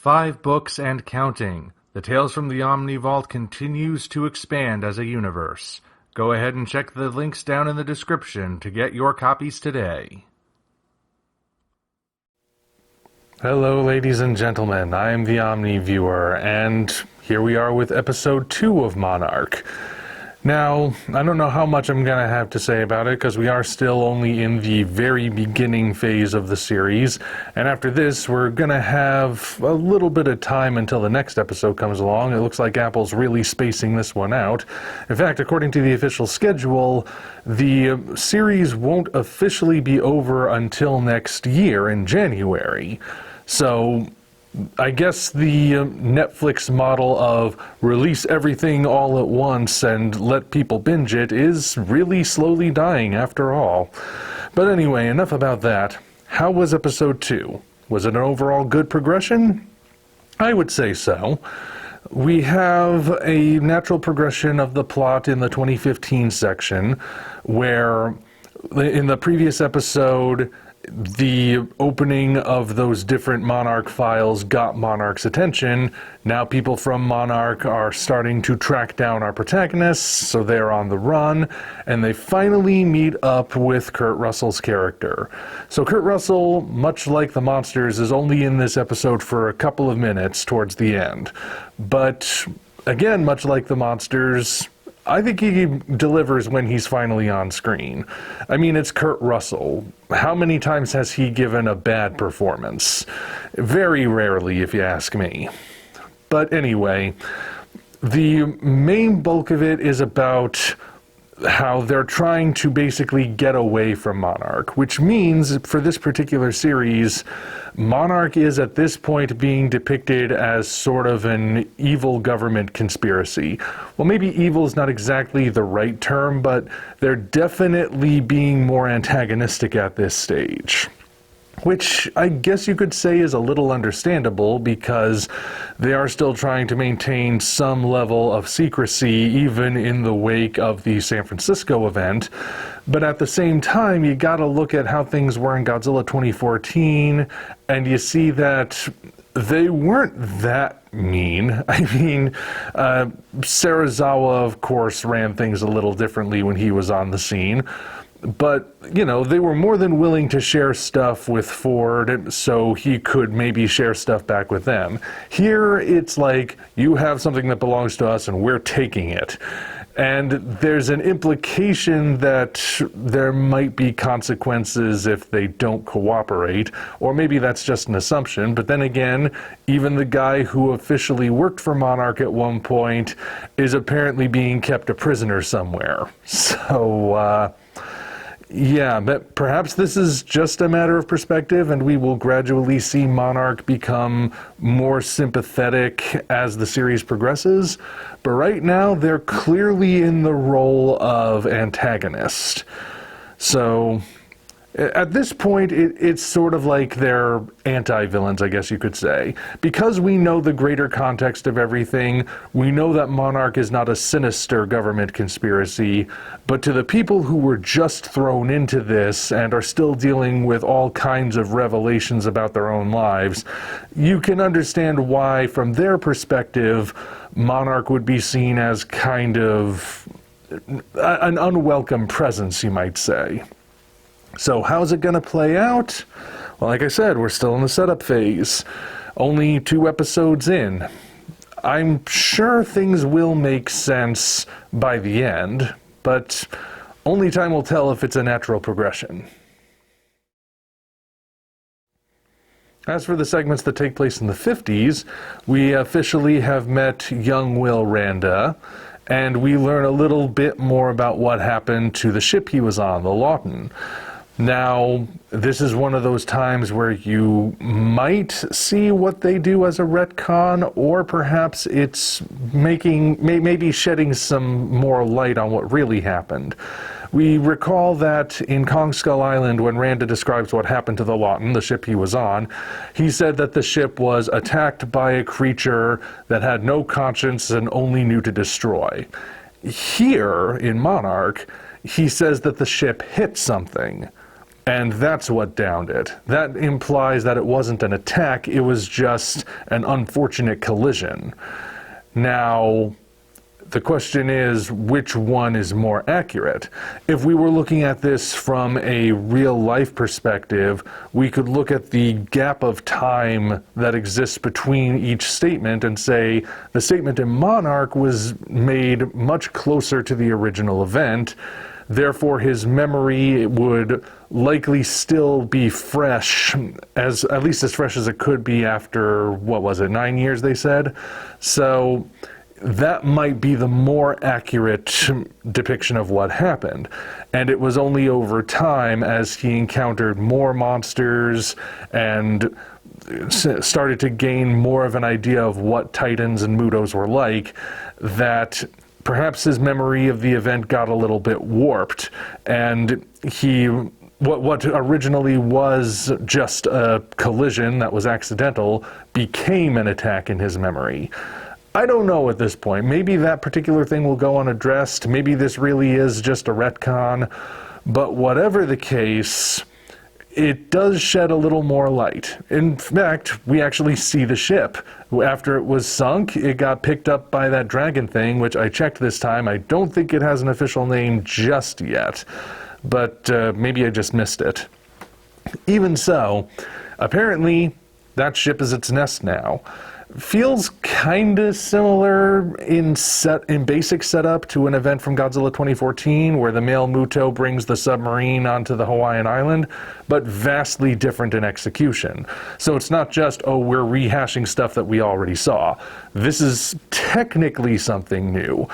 5 books and counting. The Tales from the Omni Vault continues to expand as a universe. Go ahead and check the links down in the description to get your copies today. Hello, ladies and gentlemen. I am the Omni Viewer, and here we are with episode 2 of Monarch. Now, I don't know how much I'm going to have to say about it, because we are still only in the very beginning phase of the series, and after this, we're going to have a little bit of time until the next episode comes along. It looks like Apple's really spacing this one out. In fact, according to the official schedule, the series won't officially be over until next year in January. So I guess the Netflix model of release everything all at once and let people binge it is really slowly dying after all. But anyway, enough about that. How was episode 2? Was it an overall good progression? I would say so. We have a natural progression of the plot in the 2015 section, where in the previous episode, the opening of those different Monarch files got Monarch's attention. Now people from Monarch are starting to track down our protagonists, so they're on the run, and they finally meet up with Kurt Russell's character. So Kurt Russell, much like the monsters, is only in this episode for a couple of minutes towards the end. But again, much like the monsters, I think he delivers when he's finally on screen. I mean, it's Kurt Russell. How many times has he given a bad performance? Very rarely, if you ask me. But anyway, the main bulk of it is about how they're trying to basically get away from Monarch, which means for this particular series, Monarch is at this point being depicted as sort of an evil government conspiracy. Well, maybe evil is not exactly the right term, but they're definitely being more antagonistic at this stage. Which I guess you could say is a little understandable, because they are still trying to maintain some level of secrecy even in the wake of the San Francisco event. But at the same time, you gotta look at how things were in Godzilla 2014, and you see that they weren't that mean. I mean, Serizawa, of course, ran things a little differently when he was on the scene. But, you know, they were more than willing to share stuff with Ford so he could maybe share stuff back with them. Here, it's like, you have something that belongs to us and we're taking it. And there's an implication that there might be consequences if they don't cooperate, or maybe that's just an assumption. But then again, even the guy who officially worked for Monarch at one point is apparently being kept a prisoner somewhere. So, yeah, but perhaps this is just a matter of perspective, and we will gradually see Monarch become more sympathetic as the series progresses. But right now, they're clearly in the role of antagonist. So at this point, it's sort of like they're anti-villains, I guess you could say. Because we know the greater context of everything, we know that Monarch is not a sinister government conspiracy, but to the people who were just thrown into this and are still dealing with all kinds of revelations about their own lives, you can understand why, from their perspective, Monarch would be seen as kind of an unwelcome presence, you might say. So how's it going to play out? Well, like I said, we're still in the setup phase. Only 2 episodes in. I'm sure things will make sense by the end, but only time will tell if it's a natural progression. As for the segments that take place in the 50s, we officially have met young Will Randa, and we learn a little bit more about what happened to the ship he was on, the Lawton. Now, this is one of those times where you might see what they do as a retcon, or perhaps it's maybe shedding some more light on what really happened. We recall that in Kong Skull Island, when Randa describes what happened to the Lawton, the ship he was on, he said that the ship was attacked by a creature that had no conscience and only knew to destroy. Here, in Monarch, he says that the ship hit something. And that's what downed it. That implies that it wasn't an attack, it was just an unfortunate collision. Now, the question is, which one is more accurate? If we were looking at this from a real-life perspective, we could look at the gap of time that exists between each statement and say the statement in Monarch was made much closer to the original event. Therefore, his memory would likely still be fresh, at least as fresh as it could be after, what was it, 9 years, they said? So that might be the more accurate depiction of what happened. And it was only over time, as he encountered more monsters and started to gain more of an idea of what Titans and Mutos were like, that perhaps his memory of the event got a little bit warped, and what originally was just a collision that was accidental became an attack in his memory. I don't know at this point. Maybe that particular thing will go unaddressed. Maybe this really is just a retcon. But whatever the case, it does shed a little more light. In fact, we actually see the ship. After it was sunk, it got picked up by that dragon thing, which I checked this time. I don't think it has an official name just yet, but maybe I just missed it. Even so, apparently that ship is its nest now. Feels kinda similar in basic setup to an event from Godzilla 2014 where the male Muto brings the submarine onto the Hawaiian island, but vastly different in execution. So it's not just, oh, we're rehashing stuff that we already saw. This is technically something new.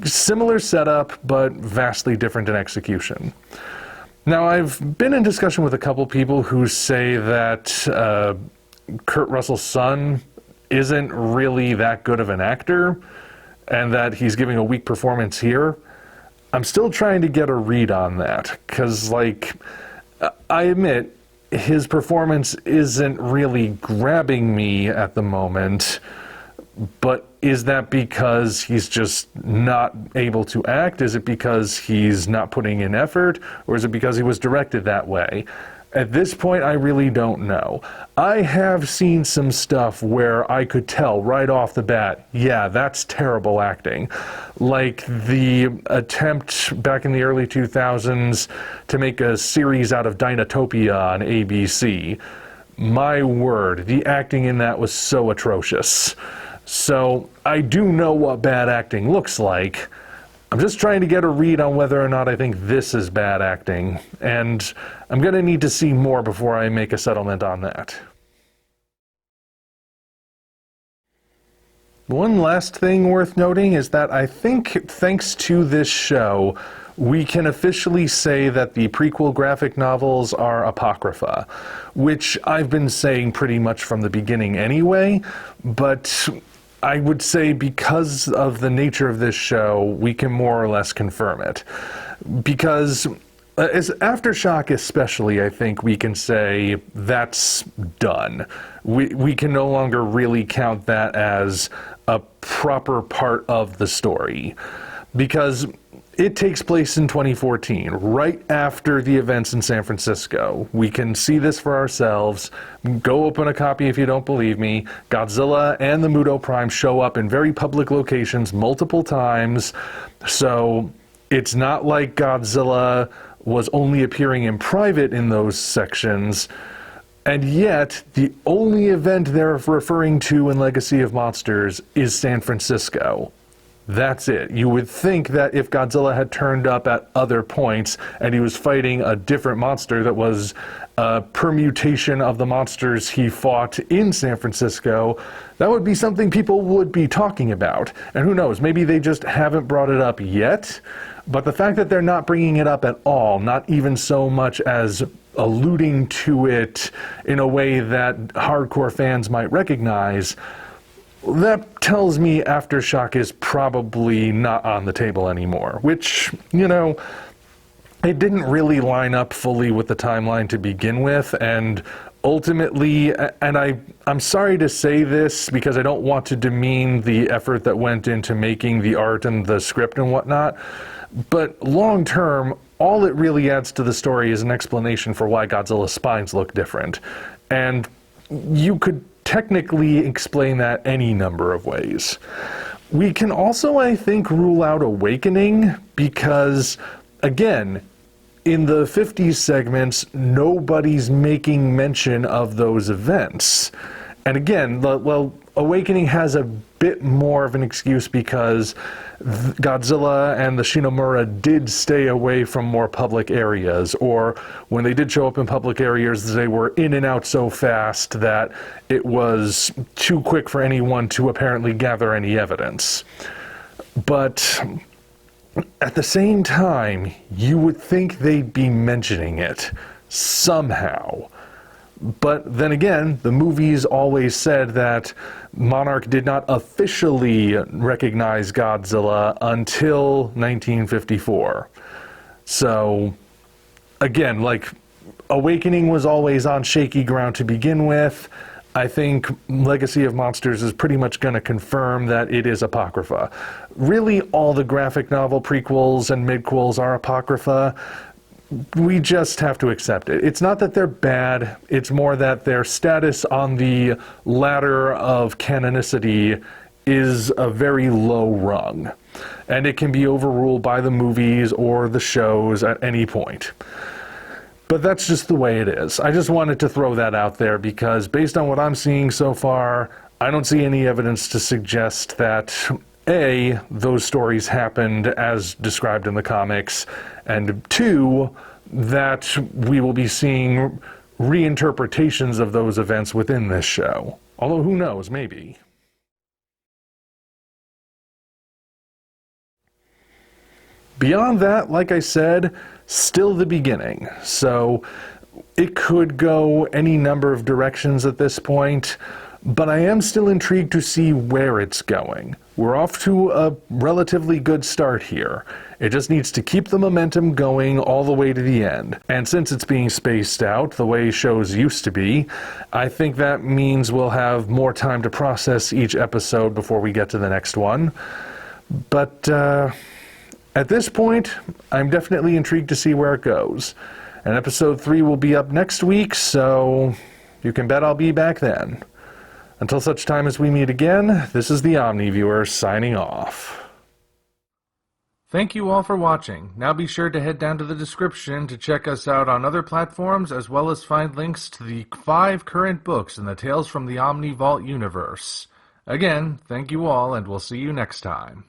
Similar setup, but vastly different in execution. Now, I've been in discussion with a couple people who say that Kurt Russell's son isn't really that good of an actor, and that he's giving a weak performance here. I'm still trying to get a read on that, because, like, I admit, his performance isn't really grabbing me at the moment, but is that because he's just not able to act? Is it because he's not putting in effort? Or is it because he was directed that way? At this point, I really don't know. I have seen some stuff where I could tell right off the bat, yeah, that's terrible acting. Like the attempt back in the early 2000s to make a series out of Dinotopia on ABC. My word, the acting in that was so atrocious. So I do know what bad acting looks like. I'm just trying to get a read on whether or not I think this is bad acting, and I'm going to need to see more before I make a settlement on that. One last thing worth noting is that I think, thanks to this show, we can officially say that the prequel graphic novels are apocrypha, which I've been saying pretty much from the beginning anyway, but I would say because of the nature of this show, we can more or less confirm it. Because as Aftershock especially, I think we can say that's done. We can no longer really count that as a proper part of the story. Because it takes place in 2014, right after the events in San Francisco. We can see this for ourselves. Go open a copy if you don't believe me. Godzilla and the Muto Prime show up in very public locations multiple times. So it's not like Godzilla was only appearing in private in those sections. And yet, the only event they're referring to in Legacy of Monsters is San Francisco. That's it. You would think that if Godzilla had turned up at other points and he was fighting a different monster that was a permutation of the monsters he fought in San Francisco, that would be something people would be talking about. And who knows, maybe they just haven't brought it up yet, but the fact that they're not bringing it up at all, not even so much as alluding to it in a way that hardcore fans might recognize, that tells me Aftershock is probably not on the table anymore, which, you know, it didn't really line up fully with the timeline to begin with, and ultimately, and I'm sorry to say this because I don't want to demean the effort that went into making the art and the script and whatnot, but long term, all it really adds to the story is an explanation for why Godzilla's spines look different. And you could technically explain that any number of ways. We can also, I think, rule out Awakening because, again, in the 50s segments, nobody's making mention of those events. And again, well, Awakening has a bit more of an excuse because Godzilla and the Shinomura did stay away from more public areas, or when they did show up in public areas, they were in and out so fast that it was too quick for anyone to apparently gather any evidence. But at the same time, you would think they'd be mentioning it somehow. But then again, the movies always said that Monarch did not officially recognize Godzilla until 1954. So, again, like, Awakening was always on shaky ground to begin with. I think Legacy of Monsters is pretty much going to confirm that it is Apocrypha. Really, all the graphic novel prequels and midquels are Apocrypha. We just have to accept it. It's not that they're bad, it's more that their status on the ladder of canonicity is a very low rung, and it can be overruled by the movies or the shows at any point. But that's just the way it is. I just wanted to throw that out there because based on what I'm seeing so far, I don't see any evidence to suggest that A, those stories happened as described in the comics, and 2, that we will be seeing reinterpretations of those events within this show. Although who knows, maybe. Beyond that, like I said, still the beginning. So it could go any number of directions at this point, but I am still intrigued to see where it's going. We're off to a relatively good start here. It just needs to keep the momentum going all the way to the end. And since it's being spaced out the way shows used to be, I think that means we'll have more time to process each episode before we get to the next one. But at this point, I'm definitely intrigued to see where it goes. And episode 3 will be up next week, so you can bet I'll be back then. Until such time as we meet again, this is the Omni Viewer signing off. Thank you all for watching. Now be sure to head down to the description to check us out on other platforms, as well as find links to the 5 current books in the Tales from the Omni Vault universe. Again, thank you all, and we'll see you next time.